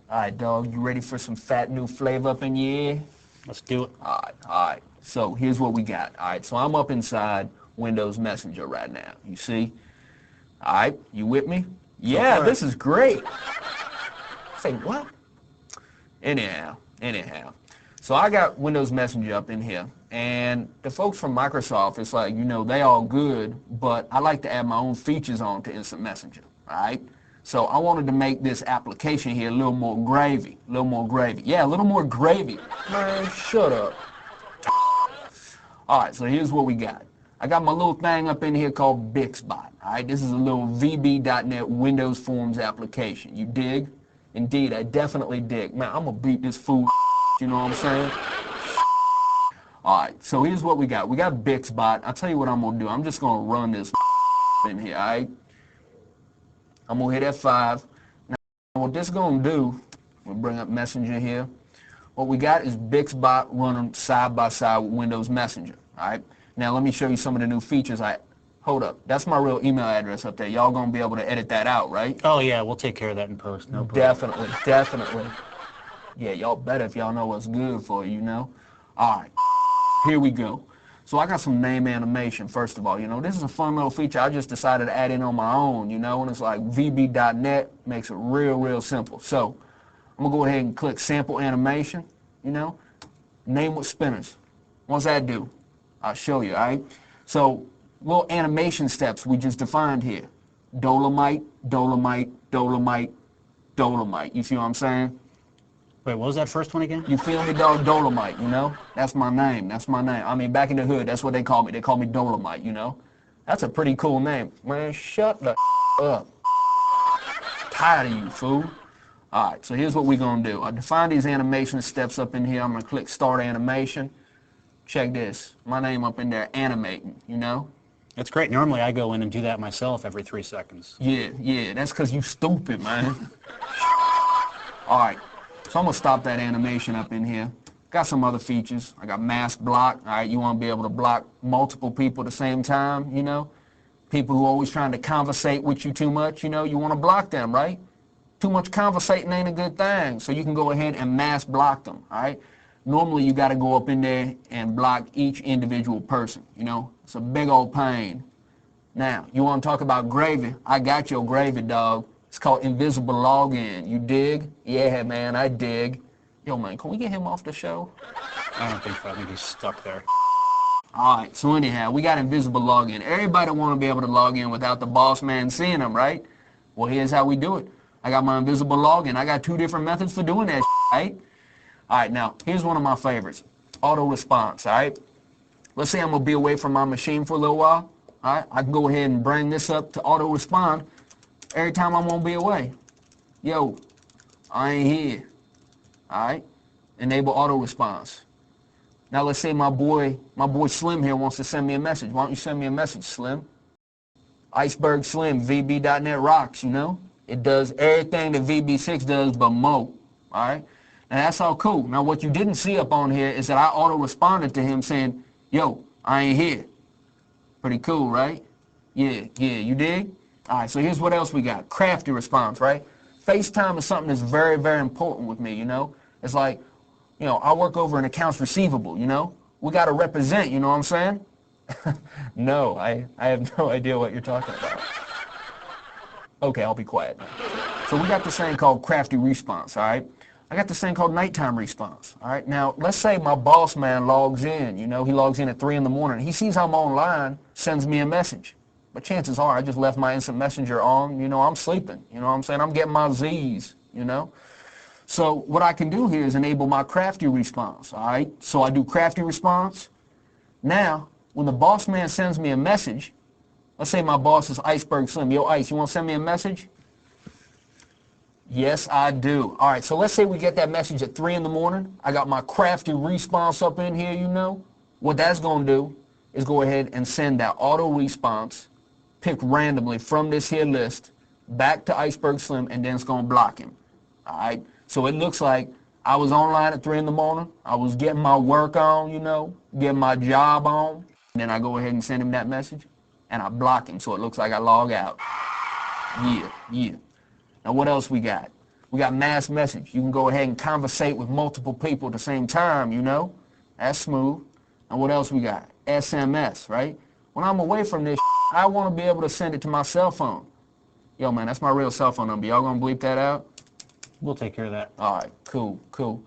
All right, dog, you ready for some fat new flavor up in your ear? Let's do it. All right. So here's what we got. All right, so I'm up inside Windows Messenger right now. You see? All right, you with me? Yeah, this is great. Say what? Anyhow. So I got Windows Messenger up in here, and the folks from Microsoft, it's like, they all good, but I like to add my own features on to Instant Messenger, all right? So I wanted to make this application here a little more gravy, Yeah, a little more gravy. Man, shut up. All right, so here's what we got. I got my little thing up in here called Bixbot, all right? This is a little VB.NET Windows Forms application. You dig? Indeed, I definitely dig. Man, I'm gonna beat this fool, you know what I'm saying? All right, so here's what we got. We got Bixbot. I'll tell you what I'm gonna do. I'm just gonna run this in here, all right? I'm gonna hit F5. Now, what this is gonna do, we'll bring up Messenger here. What we got is Bixbot running side by side with Windows Messenger, all right? Now, let me show you some of the new features. Hold up, that's my real email address up there. Y'all gonna be able to edit that out, right? Oh yeah, we'll take care of that in post. No problem. Definitely. Yeah, y'all better if y'all know what's good for you, All right, here we go. So I got some name animation, first of all. This is a fun little feature I just decided to add in on my own, and it's like VB.NET makes it real simple. So I'm gonna go ahead and click sample animation, name with spinners. What's that do? I'll show you, all right? So little animation steps we just defined here. Dolomite. You see what I'm saying? Wait, what was that first one again? You feel me, dog? Dolomite, That's my name. I mean, back in the hood, that's what they call me. They call me Dolomite, That's a pretty cool name. Man, shut the up. Tired of you, fool. All right, so here's what we're going to do. I define these animation steps up in here. I'm going to click Start Animation. Check this. My name up in there, animating, That's great. Normally I go in and do that myself every 3 seconds. Yeah, that's because you stupid, man. All right. So I'm going to stop that animation up in here. Got some other features. I got mask block. All right, you want to be able to block multiple people at the same time, People who are always trying to conversate with you too much, you want to block them, right? Too much conversating ain't a good thing. So you can go ahead and mask block them, all right? Normally you got to go up in there and block each individual person, It's a big old pain. Now, you want to talk about gravy? I got your gravy, dog. It's called invisible login. You dig? Yeah, man, I dig. Yo, man, can we get him off the show? I don't think so. I think he's stuck there. All right, so anyhow, we got invisible login. Everybody want to be able to log in without the boss man seeing them, right? Well, here's how we do it. I got my invisible login. I got 2 different methods for doing that, right? All right, now, here's one of my favorites. Auto response, all right? Let's say I'm going to be away from my machine for a little while. All right, I can go ahead and bring this up to auto respond every time I'm going to be away. Yo, I ain't here. All right, enable auto response. Now let's say my boy Slim here wants to send me a message. Why don't you send me a message, Slim? Iceberg Slim, VB.NET rocks, It does everything that VB6 does but more, all right? And that's all cool. Now what you didn't see up on here is that I auto responded to him saying, yo, I ain't here. Pretty cool, right? Yeah, you dig? All right, so here's what else we got. Crafty response, right? FaceTime is something that's very important with me, It's like, I work over in accounts receivable, We got to represent, you know what I'm saying? No, I have no idea what you're talking about. Okay, I'll be quiet now. So we got this thing called crafty response, all right? I got this thing called nighttime response, all right? Now, let's say my boss man logs in, he logs in at 3 in the morning. He sees I'm online, sends me a message. But chances are I just left my instant messenger on, I'm sleeping, you know what I'm saying? I'm getting my Z's, So what I can do here is enable my crafty response, all right? So I do crafty response. Now, when the boss man sends me a message, let's say my boss is Iceberg Slim. Yo, Ice, you want to send me a message? Yes, I do. All right, so let's say we get that message at 3 in the morning. I got my crafty response up in here, What that's going to do is go ahead and send that auto response picked randomly from this here list back to Iceberg Slim, and then it's going to block him. All right, so it looks like I was online at 3 in the morning. I was getting my work on, getting my job on. And then I go ahead and send him that message, and I block him, so it looks like I log out. Yeah. Now what else we got? We got mass message. You can go ahead and conversate with multiple people at the same time, you know? That's smooth. And what else we got? SMS, right? When I'm away from this, I want to be able to send it to my cell phone. Yo, man, that's my real cell phone number. Y'all gonna bleep that out? We'll take care of that. All right, cool, cool.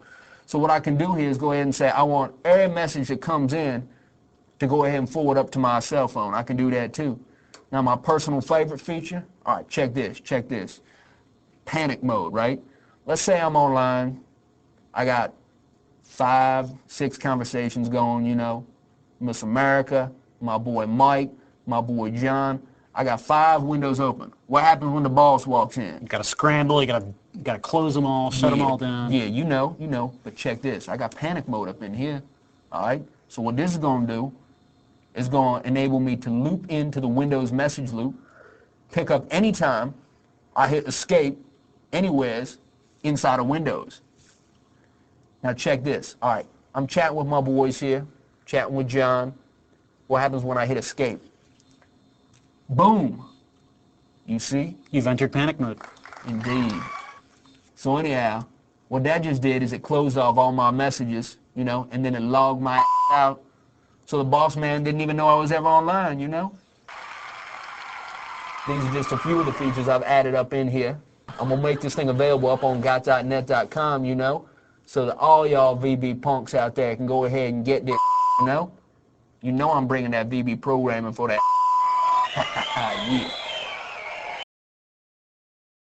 So what I can do here is go ahead and say, I want every message that comes in to go ahead and forward up to my cell phone. I can do that too. Now, my personal favorite feature, all right, check this. Panic mode, right? Let's say I'm online. I got 5, 6 conversations going, you know. Miss America, my boy Mike, my boy John. I got 5 windows open. What happens when the boss walks in? You got to scramble. You got to close them all, shut them all down. Yeah, you know. But check this. I got panic mode up in here. All right. So what this is going to do is going to enable me to loop into the Windows message loop, pick up anytime I hit escape anywheres inside of Windows. Now check this. All right. I'm chatting with my boys here, chatting with John. What happens when I hit escape? Boom. You see? You've entered panic mode. Indeed. So anyhow, what that just did is it closed off all my messages, you know, and then it logged my out. So the boss man didn't even know I was ever online, you know? These are just a few of the features I've added up in here. I'm gonna make this thing available up on got.net.com, you know, so that all y'all VB punks out there can go ahead and get this, you know? You know I'm bringing that VB programming for that. Yeah.